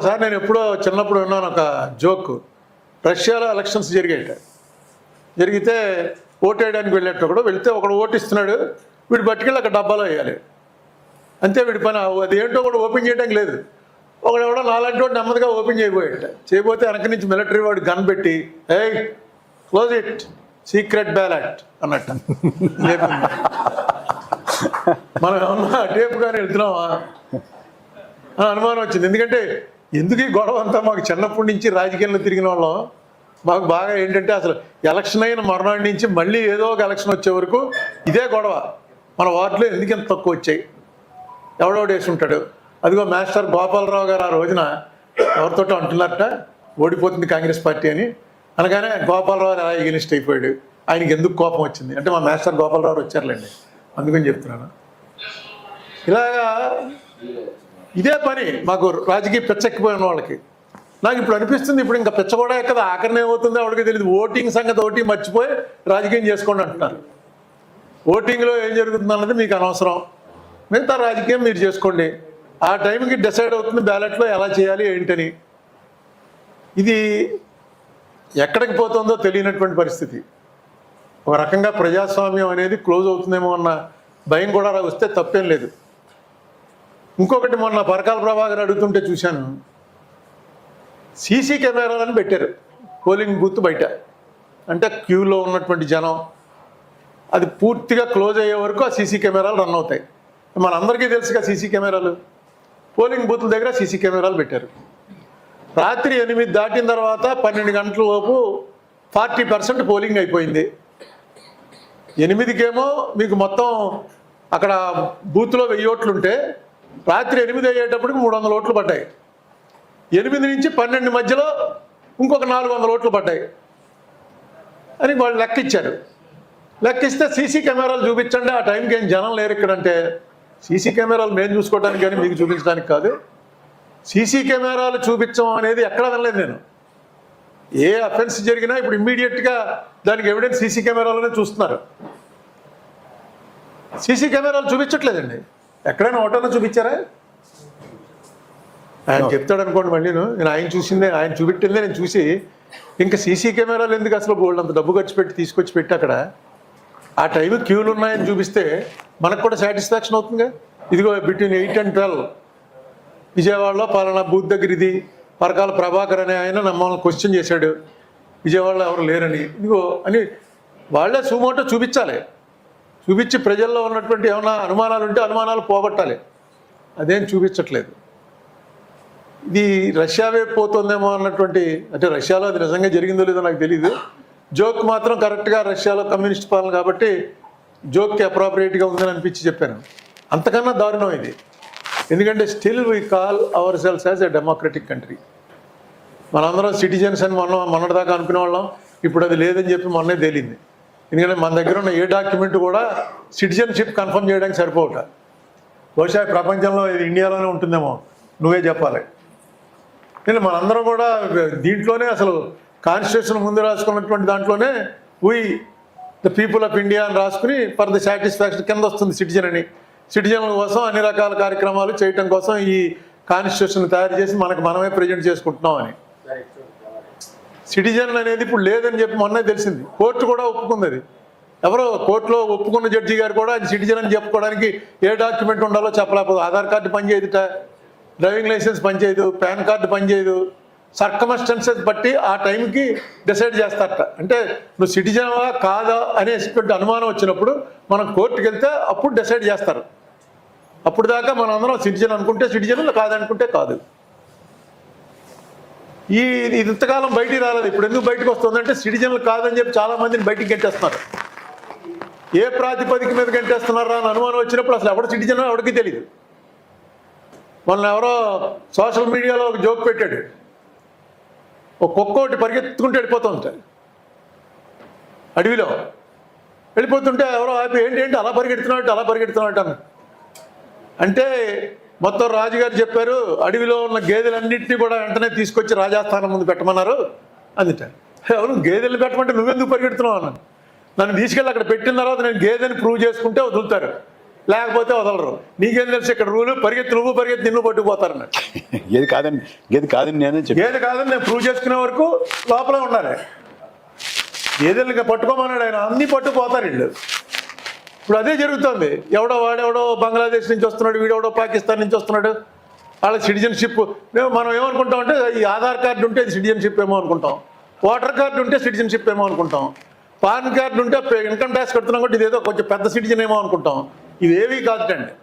Sir నేను ఎప్పుడో చిన్నప్పుడు విన్నాను ఒక జోక్. రష్యాలో ఎలక్షన్స్ జరిగితే ఓటు వేయడానికి వెళ్ళేటప్పుడు వెళితే ఒకడు ఓటు ఇస్తున్నాడు, వీడు పట్టుకెళ్ళి అక్కడ డబ్బాలో వేయాలి అంతే. వీడి పని అది ఏంటో కూడా ఓపెన్ చేయడానికి లేదు. ఒకడెవడో నాలాంటి వాడు నెమ్మదిగా ఓపెన్ చేయబోతే వెనక నుంచి మిలిటరీ వాడు గన్ పెట్టి ఏయ్ క్లోజ్ ఇట్ సీక్రెట్ బ్యాలెట్ అన్నట్టు మనం ఏమన్నా టేపు కానీ వెళ్తున్నామా అని అనుమానం వచ్చింది. ఎందుకంటే ఎందుకు ఈ గొడవ అంతా మాకు చిన్నప్పటి నుంచి రాజకీయాల్లో తిరిగిన వాళ్ళం మాకు బాగా ఏంటంటే అసలు ఎలక్షన్ అయిన మరునాడు నుంచి మళ్ళీ ఏదో ఒక ఎలక్షన్ వచ్చే వరకు ఇదే గొడవ. మన వార్డులో ఎందుకు ఎంత తక్కువ వచ్చాయి, ఎవడోడు వేసుంటాడు. అదిగో మాస్టర్ గోపాలరావు గారు ఆ రోజున ఎవరితోటో అంటున్నారట ఓడిపోతుంది కాంగ్రెస్ పార్టీ అని అనగానే గోపాలరావు అలా ఎగనిస్ట్ అయిపోయాడు. ఆయనకి ఎందుకు కోపం వచ్చింది అంటే మా మాస్టర్ గోపాలరావు వచ్చారులేండి అందుకని చెప్తున్నాను. ఇలాగా ఇదే పని మాకు రాజకీయ పెచ్చెక్కిపోయిన వాళ్ళకి. నాకు ఇప్పుడు అనిపిస్తుంది ఇప్పుడు ఇంకా పెచ్చ కూడా ఎక్కదా, ఆఖరిని ఏమవుతుందో ఎవరికి తెలియదు. ఓటింగ్ సంగతి ఒకటి మర్చిపోయి రాజకీయం చేసుకోండి అంటున్నారు. ఓటింగ్లో ఏం జరుగుతుంది అన్నది మీకు అనవసరం, మిగతా రాజకీయం మీరు చేసుకోండి. ఆ టైంకి డిసైడ్ అవుతుంది బ్యాలెట్లో ఎలా చేయాలి ఏంటని. ఇది ఎక్కడికి పోతుందో తెలియనటువంటి పరిస్థితి. ఒక రకంగా ప్రజాస్వామ్యం అనేది క్లోజ్ అవుతుందేమో అన్న భయం కూడా వస్తే తప్పేం లేదు. ఇంకొకటి మొన్న పరకాల ప్రభాకర్ అడుగుతుంటే చూశాను, సీసీ కెమెరాలను పెట్టారు పోలింగ్ బూత్ బయట. అంటే క్యూలో ఉన్నటువంటి జనం అది పూర్తిగా క్లోజ్ అయ్యే వరకు ఆ సీసీ కెమెరాలు రన్ అవుతాయి. మనందరికీ తెలుసుగా సీసీ కెమెరాలు. పోలింగ్ బూత్ల దగ్గర సీసీ కెమెరాలు పెట్టారు. రాత్రి 8 దాటిన తర్వాత 12 గంటల లోపు 40% పోలింగ్ అయిపోయింది. 8కేమో మీకు మొత్తం అక్కడ బూత్లో 1000 ఓట్లు ఉంటే రాత్రి 8 అయ్యేటప్పటికి 300 ఓట్లు పడ్డాయి. 8 నుంచి 12 మధ్యలో ఇంకొక 400 ఓట్లు పడ్డాయి అని వాళ్ళు లెక్కిచ్చారు. లెక్కిస్తే సీసీ కెమెరాలు చూపించండి, ఆ టైంకి ఏం జనం లేరు ఇక్కడంటే సీసీ కెమెరాలు మేము చూసుకోవడానికి కానీ మీకు చూపించడానికి కాదు. సీసీ కెమెరాలు చూపించడం అనేది ఎక్కడ వినలేదు నేను. ఏ అఫెన్స్ జరిగినా ఇప్పుడు ఇమ్మీడియట్గా దానికి ఎవిడెన్స్ సీసీ కెమెరాలోనే చూస్తున్నారు. సీసీ కెమెరాలు చూపించట్లేదండి. ఎక్కడైనా ఓటర్లో చూపించారా? ఆయన చెప్తాడు అనుకోండి మళ్ళీ నేను ఆయన చూసిందే ఆయన చూపెట్టిందే నేను చూసి ఇంకా సీసీ కెమెరాలు ఎందుకు అసలు గోల్డ్ అంత డబ్బు ఖర్చు పెట్టి తీసుకొచ్చి పెట్టి అక్కడ ఆ టైం క్యూలు ఉన్నాయని చూపిస్తే మనకు కూడా సాటిస్ఫాక్షన్ అవుతుందిగా. ఇదిగో బిట్వీన్ 8 and 12 విజయవాడలో పలానా బూత్ దగ్గర ఇది పరకాల ప్రభాకర్ అనే ఆయన మమ్మల్ని క్వశ్చన్ చేశాడు, విజయవాడలో ఎవరు లేరని. ఇదిగో అని వాళ్ళే సుమోటో చూపించాలి. చూపించి ప్రజల్లో ఉన్నటువంటి ఏమైనా అనుమానాలు ఉంటే అనుమానాలు పోగొట్టాలి. అదేం చూపించట్లేదు. ఇది రష్యా వైపు పోతుందేమో అన్నటువంటి, అంటే రష్యాలో అది నిజంగా జరిగిందో లేదో నాకు తెలీదు. జోక్ మాత్రం కరెక్ట్గా రష్యాలో కమ్యూనిస్ట్ పాలన కాబట్టి జోక్కి అప్రాపరియేట్గా ఉందని అనిపించి చెప్పాను. అంతకన్నా దారుణం ఇది. ఎందుకంటే still we call our selves as a democratic country. మనందరం సిటిజన్స్ అని మొన్నటిదాకా అనుకునే వాళ్ళం, ఇప్పుడు అది లేదని చెప్పి మొన్నే తేలింది. ఎందుకంటే మన దగ్గర ఉన్న ఏ డాక్యుమెంట్ కూడా సిటిజన్షిప్ కన్ఫర్మ్ చేయడానికి సరిపోవట. బహుశా ప్రపంచంలో ఇండియాలోనే ఉంటుందేమో, నువ్వే చెప్పాలి. నేను మనందరం కూడా దీంట్లోనే అసలు కాన్స్టిట్యూషన్ ముందు రాసుకున్నటువంటి దాంట్లోనే we the people of India అని రాసుకుని ఫర్ ది సాటిస్ఫాక్షన్ కింద వస్తుంది సిటిజన్ అని. సిటిజన్ల కోసం అన్ని రకాల కార్యక్రమాలు చేయటం కోసం ఈ కాన్స్టిట్యూషన్ తయారు చేసి మనమే ప్రజెంట్ చేసుకుంటున్నాం అని. సిటిజన్ అనేది ఇప్పుడు లేదని చెప్పి మొన్నే తెలిసింది. కోర్టు కూడా ఒప్పుకుంది. అది ఎవరో కోర్టులో ఒప్పుకున్న జడ్జి గారు కూడా అది సిటిజన్ అని చెప్పుకోవడానికి ఏ డాక్యుమెంట్ ఉండాలో చెప్పలేకపోతే ఆధార్ కార్డు పనిచేయదుట, డ్రైవింగ్ లైసెన్స్ పనిచేయదు, పాన్ కార్డు పనిచేయదు. సర్కమస్టెన్సెస్ బట్టి ఆ టైంకి డిసైడ్ చేస్తారట. అంటే నువ్వు సిటిజన్వా కాదా అనేటువంటి అనుమానం వచ్చినప్పుడు మనం కోర్టుకు వెళ్తే అప్పుడు డిసైడ్ చేస్తారు. అప్పుడు దాకా మనం అందరం సిటిజన్ అనుకుంటే సిటిజన్, కాదనుకుంటే కాదు. ఇది ఇంతకాలం బయటికి రాలేదు. ఇప్పుడు ఎందుకు బయటకు వస్తుందంటే సిటిజన్లు కాదని చెప్పి చాలామందిని బయటికి గంటేస్తున్నారు. ఏ ప్రాతిపదిక మీద గంటేస్తున్నారా అని అనుమానం వచ్చినప్పుడు అసలు ఎవడు సిటిజన్ ఎవరికి తెలియదు. మొన్న ఎవరో సోషల్ మీడియాలో ఒక జోక్ పెట్టాడు, ఒక కుక్క ఒకటి పరిగెత్తుకుంటూ వెళ్ళిపోతూ ఉంటాడు అడవిలో. వెళ్ళిపోతుంటే ఎవరో ఆపి ఏంటి అలా పరిగెడుతున్నాడు అని అంటే మొత్తం రాజుగారు చెప్పారు అడవిలో ఉన్న గేదెలన్నింటినీ కూడా వెంటనే తీసుకొచ్చి రాజాస్థానం ముందు పెట్టమన్నారు అందుట. ఎవరు గేదెలు పెట్టమంటే నువ్వెందుకు పరిగెడుతున్నావు అన్నాను. నన్ను తీసుకెళ్ళి అక్కడ పెట్టిన తర్వాత నేను గేదెని ప్రూవ్ చేసుకుంటే వదులుతారు, లేకపోతే వదలరు. నీకేం తెలుసు ఇక్కడ రూలు, పరిగెత్తి నువ్వు పరిగెత్తి నిన్ను పట్టుకుపోతారన్నట్టు. ఏది కాదని నేనే చెప్పి ఏది కాదని నేను ప్రూవ్ చేసుకునే వరకు లోపలే ఉండాలి. ఏదైనా పట్టుకోమన్నాడు ఆయన, అన్నీ పట్టుకుపోతారు వీళ్ళు. ఇప్పుడు అదే జరుగుతుంది. వాడెవడో బంగ్లాదేశ్ నుంచి వస్తున్నాడు, వీడెవడో పాకిస్తాన్ నుంచి వస్తున్నాడు, వాళ్ళ సిటిజన్షిప్. మనం ఏమనుకుంటాం అంటే ఈ ఆధార్ కార్డు ఉంటే ఇది సిటిజన్షిప్ ఏమో అనుకుంటాం, ఓటర్ కార్డు ఉంటే సిటిజన్షిప్ ఏమో అనుకుంటాం, పాన్ కార్డు ఉంటే ఇన్కమ్ ట్యాక్స్ కడుతున్నాం కాబట్టి ఇదేదో కొంచెం పెద్ద సిటిజన్ ఏమో అనుకుంటాం. ఇవేవి కాదండి.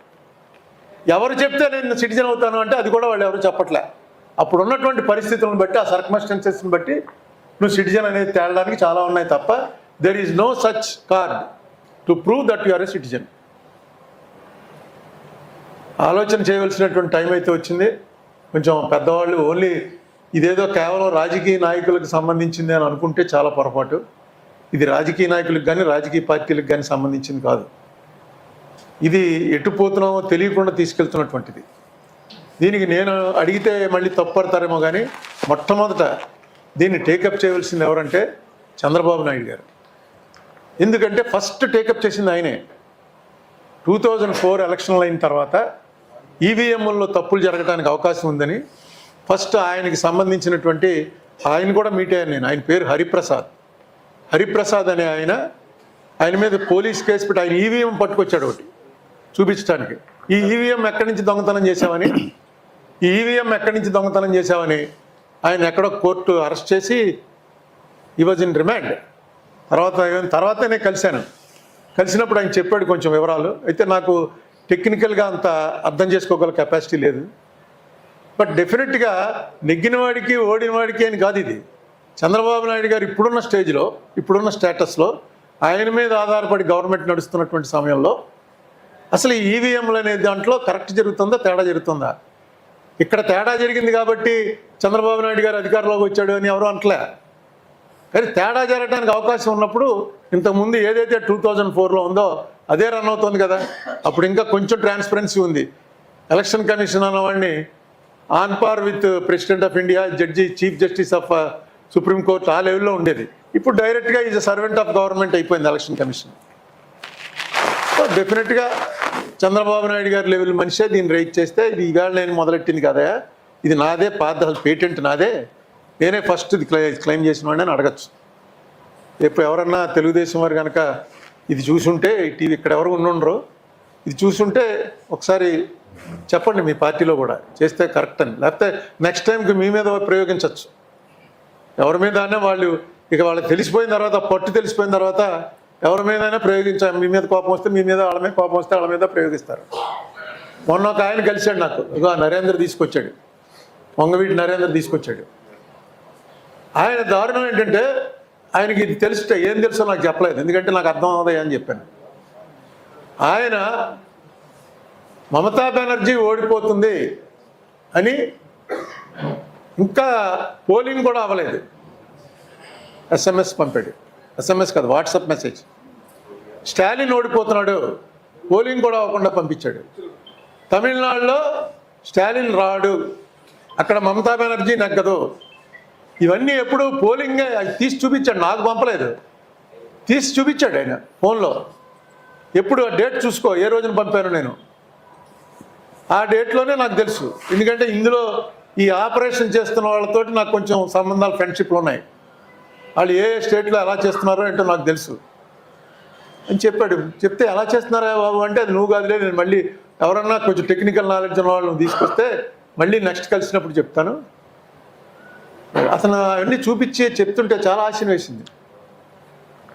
ఎవరు చెప్తే నేను సిటిజన్ అవుతాను అంటే అది కూడా వాళ్ళు ఎవరు చెప్పట్లే. అప్పుడు ఉన్నటువంటి పరిస్థితులను బట్టి, ఆ సర్కమ్స్టెన్సెస్ని బట్టి నువ్వు సిటిజన్ అనేది తేలడానికి చాలా ఉన్నాయి తప్ప there is no such card to prove that you are a citizen. ఆలోచన చేయవలసినటువంటి టైం అయితే వచ్చింది. కొంచెం పెద్దవాళ్ళు ఓన్లీ ఇదేదో కేవలం రాజకీయ నాయకులకు సంబంధించింది అని అనుకుంటే చాలా పొరపాటు. ఇది రాజకీయ నాయకులకు కానీ రాజకీయ పార్టీలకు కానీ సంబంధించింది కాదు. ఇది ఎటు పోతున్నామో తెలియకుండా తీసుకెళ్తున్నటువంటిది. దీనికి నేను అడిగితే మళ్ళీ తప్పుపడతారేమో కానీ మొట్టమొదట దీన్ని టేకప్ చేయవలసింది ఎవరంటే చంద్రబాబు నాయుడు గారు. ఎందుకంటే ఫస్ట్ టేకప్ చేసింది ఆయనే. 2004 ఎలక్షన్లు అయిన తర్వాత ఈవీఎంల్లో తప్పులు జరగడానికి అవకాశం ఉందని ఫస్ట్ ఆయనకి సంబంధించినటువంటి ఆయన కూడా మీట్ అయ్యాను నేను. ఆయన పేరు హరిప్రసాద్ అనే ఆయన మీద పోలీస్ కేసు పెట్టి ఆయన ఈవీఎం పట్టుకొచ్చాడు ఒకటి చూపించడానికి. ఈ ఈవీఎం ఎక్కడి నుంచి దొంగతనం చేశామని ఆయన ఎక్కడో కోర్టు అరెస్ట్ చేసి ఈ వాజ్ ఇన్ రిమాండ్. తర్వాతనే కలిసినప్పుడు ఆయన చెప్పాడు కొంచెం వివరాలు. అయితే నాకు టెక్నికల్గా అంత అర్థం చేసుకోగల కెపాసిటీ లేదు. బట్ డెఫినెట్గా నెగ్గినవాడికి ఓడినవాడికి అని కాదు ఇది. చంద్రబాబు నాయుడు గారు ఇప్పుడున్న స్టేజ్లో, ఇప్పుడున్న స్టేటస్లో ఆయన మీద ఆధారపడి గవర్నమెంట్ నడుస్తున్నటువంటి సమయంలో అసలు ఈ ఈవీఎంలు అనే దాంట్లో కరెక్ట్ జరుగుతుందా, తేడా జరుగుతుందా? ఇక్కడ తేడా జరిగింది కాబట్టి చంద్రబాబు నాయుడు గారు అధికారంలోకి వచ్చాడు అని ఎవరు అంటలే. కానీ తేడా జరగడానికి అవకాశం ఉన్నప్పుడు ఇంతకుముందు ఏదైతే 2004లో ఉందో అదే రన్ అవుతుంది కదా. అప్పుడు ఇంకా కొంచెం ట్రాన్స్పరెన్సీ ఉంది. ఎలక్షన్ కమిషన్ అన్నవాడిని on par with president of India, chief justice of supreme court ఆ లెవెల్లో ఉండేది. ఇప్పుడు డైరెక్ట్గా is a servant of government అయిపోయింది ఎలక్షన్ కమిషన్. సో డెఫినెట్గా చంద్రబాబు నాయుడు గారి లెవెల్ మనిషే దీన్ని రైట్ చేస్తే ఇది ఈవేళ నేను మొదలెట్టింది కదా, ఇది నాదే, అసలు పేటెంట్ నాదే, నేనే ఫస్ట్ ఇది క్లెయిమ్ చేసిన వాడిని అని అడగచ్చు. రేపు ఎవరన్నా తెలుగుదేశం వారు కనుక ఇది చూసుంటే, టీవీ ఇక్కడ ఎవరు ఉండరు, ఇది చూసుంటే ఒకసారి చెప్పండి మీ పార్టీలో కూడా చేస్తే కరెక్ట్ అని. లేకపోతే నెక్స్ట్ టైంకి మీ మీద ప్రయోగించవచ్చు. ఎవరి మీదైనా వాళ్ళకి తెలిసిపోయిన తర్వాత, పట్టు తెలిసిపోయిన తర్వాత ఎవరి మీదైనా ప్రయోగించాలి. మీ మీద కోపం వస్తే మీ మీద, వాళ్ళ మీద కోపం వస్తే వాళ్ళ మీద ప్రయోగిస్తారు. మొన్న ఒక ఆయన కలిశాడు నాకు, నరేంద్ర తీసుకొచ్చాడు, వంగవీటి నరేంద్ర తీసుకొచ్చాడు. ఆయన దారుణం ఏంటంటే ఆయనకి ఇది తెలిస్తే ఏం తెలుసో నాకు చెప్పలేదు, ఎందుకంటే నాకు అర్థం అవుతాయి అని చెప్పాను. ఆయన మమతా బెనర్జీ ఓడిపోతుంది అని ఇంకా పోలింగ్ కూడా అవ్వలేదు, ఎస్ఎంఎస్ పంపాడు. ఎస్ఎంఎస్ కాదు, వాట్సాప్ మెసేజ్. స్టాలిన్ ఓడిపోతున్నాడు, పోలింగ్ కూడా అవ్వకుండా పంపించాడు. తమిళనాడులో స్టాలిన్ రాడు, అక్కడ మమతా బెనర్జీ నెగ్గదు. ఇవన్నీ ఎప్పుడు పోలింగ్ తీసి చూపించాడు, నాకు పంపలేదు, తీసి చూపించాడు ఆయన ఫోన్లో. ఎప్పుడు డేట్ చూసుకో, ఏ రోజున పంపాను నేను, ఆ డేట్లోనే నాకు తెలుసు. ఎందుకంటే ఇందులో ఈ ఆపరేషన్ చేస్తున్న వాళ్ళతోటి నాకు కొంచెం సంబంధాలు, ఫ్రెండ్షిప్లు ఉన్నాయి. వాళ్ళు ఏ స్టేట్లో ఎలా చేస్తున్నారో ఏంటో నాకు తెలుసు అని చెప్పాడు. చెప్తే ఎలా చేస్తున్నారా బాబు అంటే, అది నువ్వు కాదులే, నేను మళ్ళీ ఎవరన్నా కొంచెం టెక్నికల్ నాలెడ్జ్ ఉన్న వాళ్ళని తీసుకొస్తే మళ్ళీ నెక్స్ట్ కలిసినప్పుడు చెప్తాను. అతను అవన్నీ చూపించి చెప్తుంటే చాలా ఆశ్చర్యం వేసింది.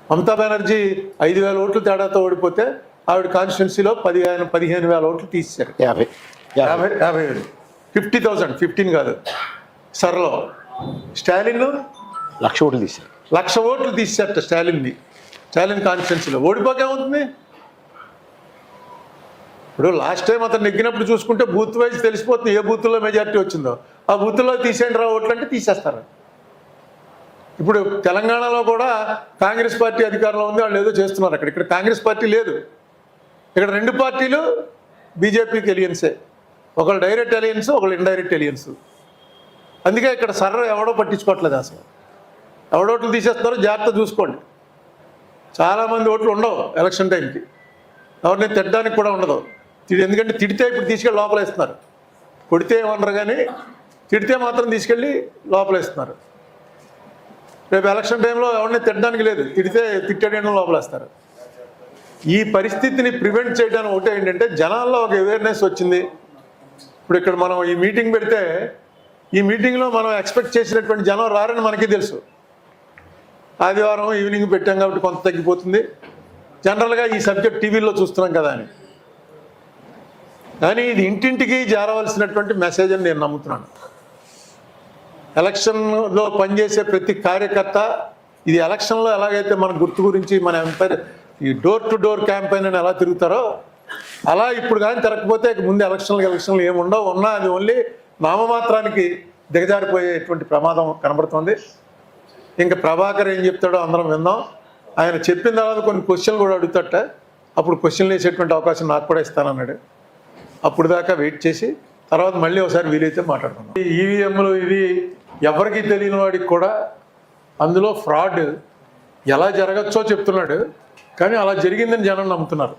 మమతా బెనర్జీ 5,000 ఓట్లు తేడాతో ఓడిపోతే ఆవిడ కాన్స్టిట్యున్సీలో 15,000 ఓట్లు తీసేశారు. 50,000 50,000, 15 కాదు. సర్లో స్టాలిన్ 1,00,000 ఓట్లు తీశారు. 1,00,000 ఓట్లు తీసేట స్టాలిన్ కాన్స్టిట్యున్సీలో. ఓడిపోకేమవుతుంది? ఇప్పుడు లాస్ట్ టైం అతను నెగ్గినప్పుడు చూసుకుంటే బూత్ వైజ్ తెలిసిపోతుంది ఏ బూత్లో మెజారిటీ వచ్చిందో. ఆ బూత్లో తీసేయండి రా ఓట్లు అంటే తీసేస్తారు. ఇప్పుడు తెలంగాణలో కూడా కాంగ్రెస్ పార్టీ అధికారంలో ఉంది, వాళ్ళు ఏదో చేస్తున్నారు. ఇక్కడ కాంగ్రెస్ పార్టీ లేదు. ఇక్కడ 2 పార్టీలు బీజేపీకి ఎలియన్సే, ఒకళ్ళు డైరెక్ట్ ఎలియన్స్, ఒకళ్ళు ఇండైరెక్ట్ ఎలియన్స్. అందుకే ఇక్కడ సర్ర ఎవడో పట్టించుకోవట్లేదు. అసలు ఎవడోట్లు తీసేస్తున్నారో జాగ్రత్త చూసుకోండి. చాలామంది ఓట్లు ఉండవు ఎలక్షన్ టైంకి. ఎవరిని తిట్టడానికి కూడా ఉండదు. ఎందుకంటే తిడితే ఇప్పుడు తీసుకెళ్ళి లోపలేస్తున్నారు. కొడితే ఏమన్నారు కానీ తిడితే మాత్రం తీసుకెళ్ళి లోపలేస్తున్నారు. రేపు ఎలక్షన్ టైంలో ఎవరిని తిట్టడానికి లేదు, తిట్టేయడం లోపలేస్తారు. ఈ పరిస్థితిని ప్రివెంట్ చేయడానికి ఒకటే ఏంటంటే జనాల్లో ఒక అవేర్నెస్ వచ్చింది. ఇప్పుడు ఇక్కడ మనం ఈ మీటింగ్ పెడితే ఈ మీటింగ్లో మనం ఎక్స్పెక్ట్ చేసినటువంటి జనం రారని మనకి తెలుసు. ఆదివారం ఈవినింగ్ పెట్టాం కాబట్టి కొంత తగ్గిపోతుంది. జనరల్గా ఈ సబ్జెక్ట్ టీవీలో చూస్తున్నాం కదా అని. కానీ ఇది ఇంటింటికి చేరవలసినటువంటి మెసేజ్ అని నేను నమ్ముతున్నాను. ఎలక్షన్లో పనిచేసే ప్రతి కార్యకర్త ఇది ఎలక్షన్లో ఎలాగైతే మన గుర్తు గురించి మన ఎంపైర్ ఈ డోర్ టు డోర్ క్యాంపెయిన్ అని ఎలా తిరుగుతారో అలా ఇప్పుడు కానీ తిరగకపోతే ముందు ఎలక్షన్లు ఏముండవు. ఉన్నా అది ఓన్లీ నామమాత్రానికి దిగజారిపోయేటువంటి ప్రమాదం కనబడుతుంది. ఇంకా ప్రభాకర్ ఏం చెప్తాడో అందరం విందాం. ఆయన చెప్పిన తర్వాత కొన్ని క్వశ్చన్లు కూడా అడుగుతాట. అప్పుడు క్వశ్చన్లు వేసేటువంటి అవకాశం నాకు కూడా ఇస్తానన్నాడు. అప్పుడు దాకా వెయిట్ చేసి తర్వాత మళ్ళీ ఒకసారి వీలైతే మాట్లాడుకుందాం. ఈవీఎంలు ఇది ఎవరికి తెలియని వాడికి కూడా అందులో ఫ్రాడ్ ఎలా జరగచ్చో చెప్తున్నాడు. కానీ అలా జరిగిందని జనం నమ్ముతున్నారు.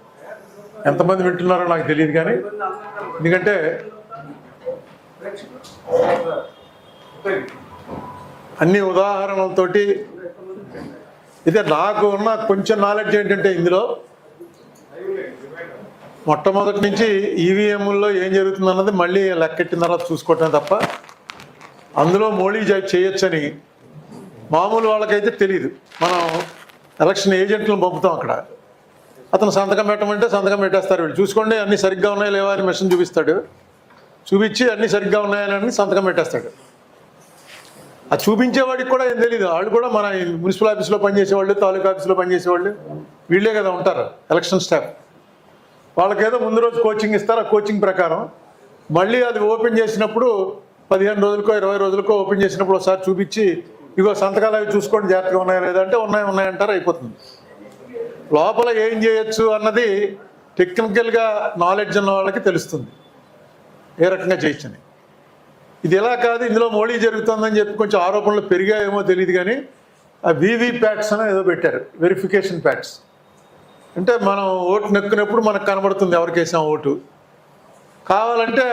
ఎంతమంది వింటున్నారో నాకు తెలియదు. కానీ ఎందుకంటే అన్ని ఉదాహరణలతోటి ఇదే నాకు ఉన్న కొంచెం నాలెడ్జ్ ఏంటంటే ఇందులో మొట్టమొదటి నుంచి ఈవీఎంల్లో ఏం జరుగుతుందన్నది మళ్ళీ లెక్కెట్టిన తర్వాత చూసుకోవటం తప్ప అందులో మోడీ చేయొచ్చని మామూలు వాళ్ళకైతే తెలియదు. మనం ఎలక్షన్ ఏజెంట్లను పంపుతాం. అక్కడ అతను సంతకం పెట్టమంటే సంతకం పెట్టేస్తారు. వీళ్ళు చూసుకోండి అన్నీ సరిగ్గా ఉన్నాయా లేవా అని మెషిన్ చూపిస్తాడు. చూపించి అన్నీ సరిగ్గా ఉన్నాయని సంతకం పెట్టేస్తాడు. ఆ చూపించేవాడికి కూడా ఏం తెలియదు. వాళ్ళు కూడా మన మున్సిపల్ ఆఫీస్లో పనిచేసేవాళ్ళు, తాలూకా ఆఫీస్లో పనిచేసేవాళ్ళు వీళ్ళే కదా ఉంటారు ఎలక్షన్ స్టాఫ్. వాళ్ళకేదో ముందు రోజు కోచింగ్ ఇస్తారు. ఆ కోచింగ్ ప్రకారం మళ్ళీ అది ఓపెన్ చేసినప్పుడు 15 రోజులకో 20 రోజులకో ఓపెన్ చేసినప్పుడు ఒకసారి చూపించి ఇగో సంతకాలు అవి చూసుకోండి జాగ్రత్తగా ఉన్నాయా లేదంటే ఉన్నాయంటారు, అయిపోతుంది. లోపల ఏం చేయొచ్చు అన్నది టెక్నికల్గా నాలెడ్జ్ ఉన్న వాళ్ళకి తెలుస్తుంది ఏ రకంగా చేయొచ్చని. ఇది ఎలా కాదు, ఇందులో మోడీ జరుగుతుందని చెప్పి కొంచెం ఆరోపణలు పెరిగాయేమో తెలియదు. కానీ ఆ వీవీప్యాట్స్ అని ఏదో పెట్టారు, వెరిఫికేషన్ ప్యాట్స్. అంటే మనం ఓటు నొక్కినప్పుడు మనకు కనబడుతుంది ఎవరికి వేసాం ఓటు. కావాలంటే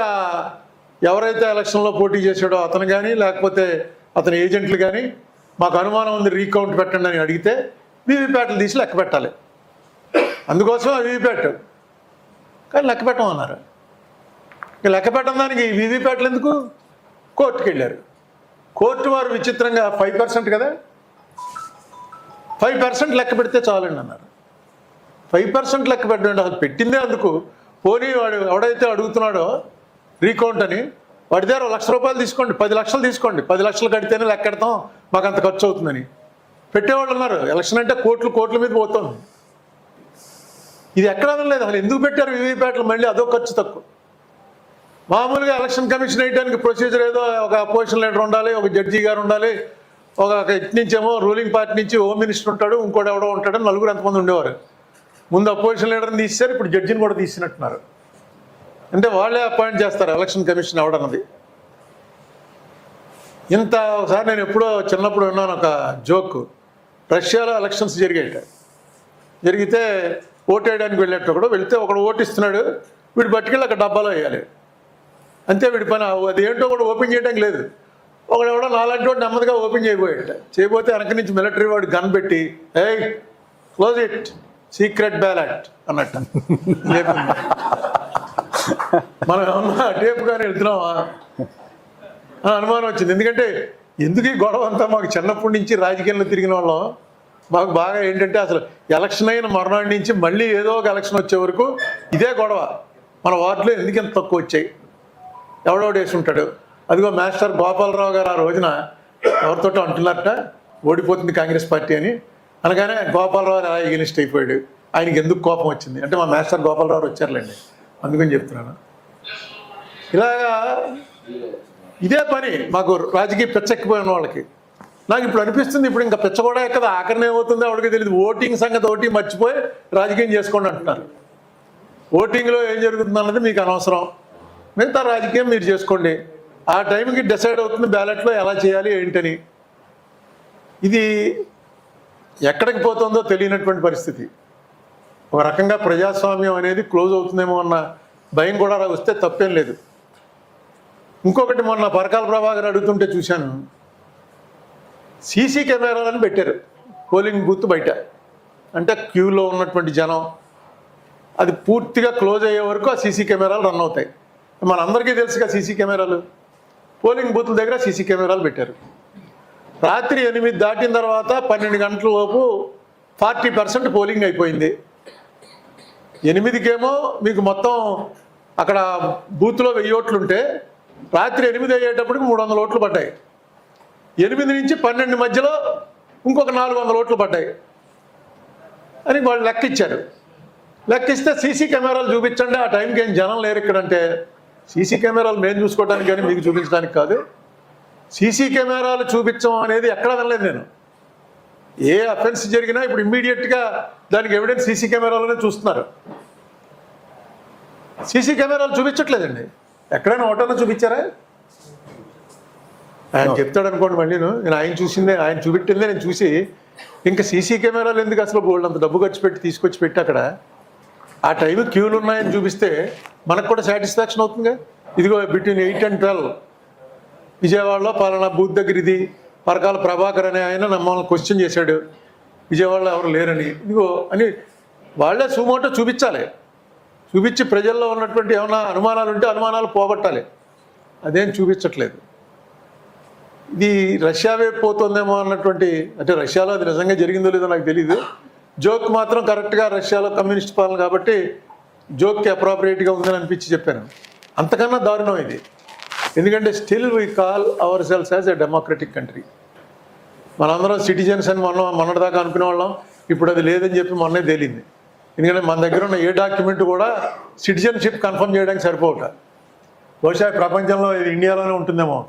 ఎవరైతే ఎలక్షన్లో పోటీ చేశాడో అతను కానీ లేకపోతే అతని ఏజెంట్లు కానీ మాకు అనుమానం ఉంది రీకౌంట్ పెట్టండి అని అడిగితే వీవీప్యాట్లు తీసి లెక్క పెట్టాలి. అందుకోసం ఆ వీవీప్యాట్ కానీ లెక్క పెట్టమన్నారు. ఇక లెక్క పెట్టడం దానికి వీవీప్యాట్లు ఎందుకు? కోర్టుకు వెళ్ళారు. కోర్టు వారు విచిత్రంగా 5% కదా, 5% లెక్క పెడితే చాలండి అన్నారు. 5% లెక్క పెట్టండి, అది పెట్టిందే అందుకు. పోనీ వాడు ఎవడైతే అడుగుతున్నాడో రీకౌంట్ అని వాడి దగ్గర ₹1,00,000 తీసుకోండి, 10 లక్షలు తీసుకోండి, 10 లక్షలు కడితేనే లెక్క పెడతాం మాకు అంత ఖర్చు అవుతుందని పెట్టేవాళ్ళు ఉన్నారు. ఎలక్షన్ అంటే కోట్ల మీద పోతుంది. ఇది ఎక్కడ లేదు అసలు. ఎందుకు పెట్టారు వీవీప్యాట్లు? మళ్ళీ అదో ఖర్చు తక్కువ. మామూలుగా ఎలక్షన్ కమిషన్ వేయడానికి ప్రొసీజర్ ఏదో ఒక అపోజిషన్ లీడర్ ఉండాలి, ఒక జడ్జి గారు ఉండాలి, ఒక ఇటు నుంచేమో రూలింగ్ పార్టీ నుంచి హోమ్ మినిస్టర్ ఉంటాడు, ఇంకోటి ఎవడో ఉంటాడు, నలుగురు ఎంతమంది ఉండేవారు. ముందు అపోజిషన్ లీడర్ని తీసేశారు, ఇప్పుడు జడ్జిని కూడా తీసినట్టున్నారు. అంటే వాళ్ళే అపాయింట్ చేస్తారు ఎలక్షన్ కమిషన్ ఎవడన్నది. ఇంత ఒకసారి నేను ఎప్పుడో చిన్నప్పుడు విన్నాను ఒక జోక్. రష్యాలో ఎలక్షన్స్ జరిగితే ఓటు వేయడానికి వెళ్తే ఒకడు ఓటు ఇస్తున్నాడు, వీడు పట్టుకెళ్ళి అక్కడ డబ్బాలో వేయాలి అంతే. వీడి పని అది ఏంటో కూడా ఓపెన్ చేయడానికి లేదు. ఒకడెవడో నాలాంటి వాడు నెమ్మదిగా ఓపెన్ చేయబోతే వెనక నుంచి మిలిటరీ వాడు గన్ పెట్టి ఏయ్ క్లోజ్ ఇట్ సీక్రెట్ బ్యాలెట్ అన్నట్టు. మనం ఏమన్నా టేపు కానీ వెళ్తున్నామా అని అనుమానం వచ్చింది. ఎందుకంటే ఎందుకు ఈ గొడవ అంతా మాకు చిన్నప్పటి నుంచి రాజకీయాల్లో తిరిగిన వాళ్ళం మాకు బాగా ఏంటంటే అసలు ఎలక్షన్ అయిన మరునాడు నుంచి మళ్ళీ ఏదో ఒక ఎలక్షన్ వచ్చే వరకు ఇదే గొడవ. మన వార్డులో ఎందుకు ఎంత తక్కువ వచ్చాయి, ఎవడోడు వేసి ఉంటాడు. అదిగో మాస్టర్ గోపాలరావు గారు ఆ రోజున ఎవరితోటో అంటున్నారట ఓడిపోతుంది కాంగ్రెస్ పార్టీ అని అనగానే గోపాలరావు అలా ఎగనిస్ట్ అయిపోయాడు. ఆయనకి ఎందుకు కోపం వచ్చింది అంటే మా మాస్టర్ గోపాలరావు వచ్చారులేండి అందుకని చెప్తున్నాను. ఇలాగా ఇదే పని మాకు రాజకీయ పిచ్చెక్కిపోయిన వాళ్ళకి. నాకు ఇప్పుడు అనిపిస్తుంది ఇప్పుడు ఇంకా పిచ్చ కూడా ఎక్కదా, ఆఖరిని ఏమవుతుందో ఎవరికి తెలియదు. ఓటింగ్ సంగతి ఒకటి మర్చిపోయి రాజకీయం చేసుకోండి అంటున్నారు. ఓటింగ్లో ఏం జరుగుతుంది అన్నది మీకు అనవసరం, మిగతా రాజకీయం మీరు చేసుకోండి. ఆ టైంకి డిసైడ్ అవుతుంది బ్యాలెట్లో ఎలా చేయాలి ఏంటని. ఇది ఎక్కడికి పోతుందో తెలియనటువంటి పరిస్థితి. ఒక రకంగా ప్రజాస్వామ్యం అనేది క్లోజ్ అవుతుందేమో అన్న భయం కూడా వస్తే తప్పేం లేదు. ఇంకొకటి మొన్న పరకాల ప్రభాకర్ అడుగుతుంటే చూశాను, సీసీ కెమెరాలను పెట్టారు పోలింగ్ బూత్ బయట. అంటే క్యూలో ఉన్నటువంటి జనం అది పూర్తిగా క్లోజ్ అయ్యే వరకు ఆ సీసీ కెమెరాలు రన్ అవుతాయి. మనందరికీ తెలుసుగా సీసీ కెమెరాలు, పోలింగ్ బూత్ల దగ్గర సీసీ కెమెరాలు పెట్టారు. రాత్రి 8 దాటిన తర్వాత 12 గంటల లోపు 40% పోలింగ్ అయిపోయింది. 8కేమో మీకు మొత్తం అక్కడ బూత్లో 1000 ఓట్లు ఉంటే రాత్రి 8 అయ్యేటప్పటికి 300 ఓట్లు పడ్డాయి. 8 నుంచి 12 మధ్యలో ఇంకొక 400 ఓట్లు పడ్డాయి అని వాళ్ళు లెక్కిచ్చారు. లెక్కిస్తే సీసీ కెమెరాలు చూపించండి, ఆ టైంకి ఏం జనం లేరు ఇక్కడంటే, సీసీ కెమెరాలు మేము చూసుకోవడానికి కానీ మీకు చూపించడానికి కాదు. సీసీ కెమెరాలు చూపించడం అనేది ఎక్కడ వినలేదు నేను. ఏ అఫెన్స్ జరిగినా ఇప్పుడు ఇమ్మీడియట్గా దానికి ఎవిడెన్స్ సీసీ కెమెరాలోనే చూస్తున్నారు. సీసీ కెమెరాలు చూపించట్లేదండి. ఎక్కడైనా ఓటర్లో చూపించారా? ఆయన చెప్తాడు అనుకోండి మళ్ళీ, నేను ఆయన చూపెట్టిందే నేను చూసి ఇంకా సీసీ కెమెరాలు ఎందుకు అసలు బోల్డ్ అంత డబ్బు ఖర్చు పెట్టి తీసుకొచ్చి పెట్టి అక్కడ ఆ టైం క్యూలు ఉన్నాయని చూపిస్తే మనకు కూడా సాటిస్ఫాక్షన్ అవుతుందిగా. ఇదిగో బిట్వీన్ 8 and 12 విజయవాడలో పలానా బూత్ దగ్గర ఇది పరకాల ప్రభాకర్ అనే ఆయన మమ్మల్ని క్వశ్చన్ చేశాడు, విజయవాడలో ఎవరు లేరని. ఇదిగో అని వాళ్ళే సుమోటో చూపించాలి. చూపించి ప్రజల్లో ఉన్నటువంటి ఏమైనా అనుమానాలు ఉంటే అనుమానాలు పోగొట్టాలి. అదేం చూపించట్లేదు. ఇది రష్యా వైపు పోతుందేమో అన్నటువంటి, అంటే రష్యాలో అది నిజంగా జరిగిందో లేదో నాకు తెలియదు. జోక్ మాత్రం కరెక్ట్గా రష్యాలో కమ్యూనిస్ట్ పాలన కాబట్టి జోక్కి అప్రాప్రియేట్గా ఉందని అనిపించి చెప్పాను. అంతకన్నా దారుణం ఇది. ఎందుకంటే still we call our selves as a democratic country. మనందరం సిటిజన్స్ అని మొన్నటిదాకా అనుకునే వాళ్ళం, ఇప్పుడు అది లేదని చెప్పి మొన్నే తేలింది. ఎందుకంటే మన దగ్గర ఉన్న ఏ డాక్యుమెంట్ కూడా సిటిజన్షిప్ కన్ఫర్మ్ చేయడానికి సరిపోవట. బహుశా ప్రపంచంలో ఇది ఇండియాలోనే ఉంటుందేమో.